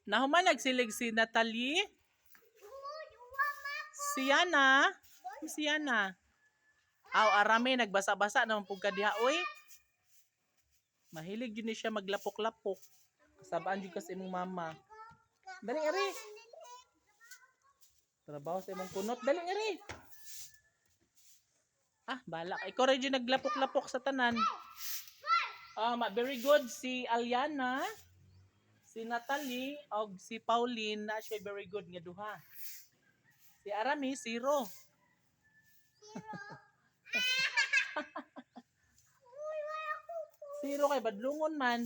Nahuman nagsilig si Natalie. Si Yana. Si Yana. Aw, arami nagbasa-basa naman pug kadiha oy. Mahilig yun siya maglapok-lapok. Kasabaan jud kasi imong mama. Dali ari. Trabaho sa imong kunot. Dali ari. Ah, balak. Ikaw rin dyan naglapok-lapok sa tanan. Very good. Si Aliana, si Natalie, o si Pauline, na siya very good nga duha. Si Arami, zero. Zero kay badlungon man.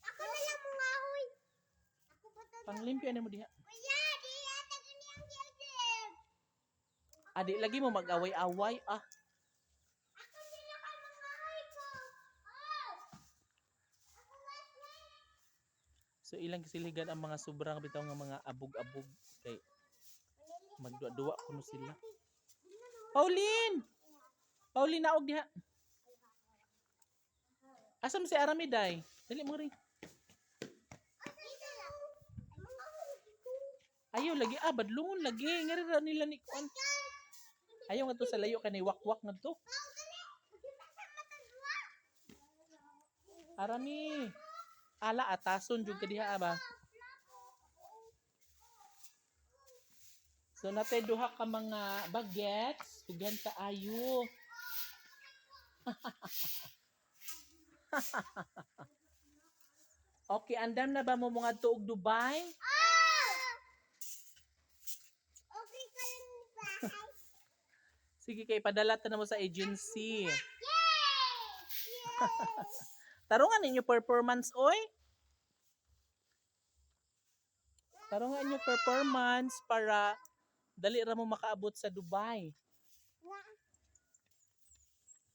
Ako na lang mga huy. Panglimpyo na mo diha. Kuya, di ata gani ang gilgil. Adi lagi mo mag-away-away. Ah, Ako sila kay mga huy ko. Oh! Ako last night. so ilang siligan ang mga sobrang bitaw nga mga abog-abog kay magduwa-duwa kuno sila. Pauline! Pauline naog diha. Asam si Arami day? Dali mo rin. Ayaw lagi badlungon lagi ngari ra nila ni kuan. Ayaw nga to sa layo kanay wakwak nga to. Arami. Ala atason jud ka diha ba. So natay duha ka mga bagets, dughan ka ayo. Okay, andam na ba mo mga tuog Dubai? Okay ka lang ni bahay. Sige kay padala ta na mo sa agency. Yay! Tarungan ninyo performance oy. Tarungan ninyo performance para dali ra mo makaabot sa Dubai.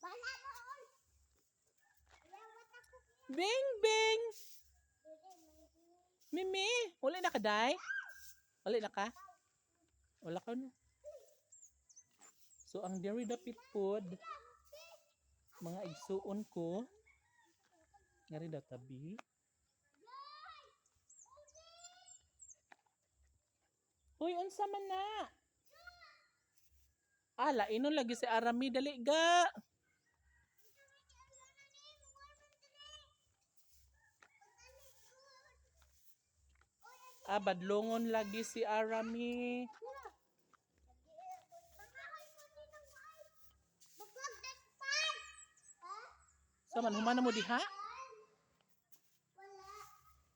Bala mo on. Lawat ako. Bing bing. Mimi, wala na ka day? Wala na ka? Wala ka no. So ang dairy dapit food mga igsuon ko ngari daw tabi. Uy, unsa man na? Ala, inon lagi si Arami dali ga. Badlongon lagi si Arami. Sa man humana mo diha? Wala.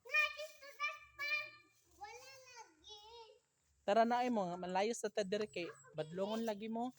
Nga, dito daspan. Wala lagi. Tara na ay mo, malayo sa ta dire kay badlongon lagi mo.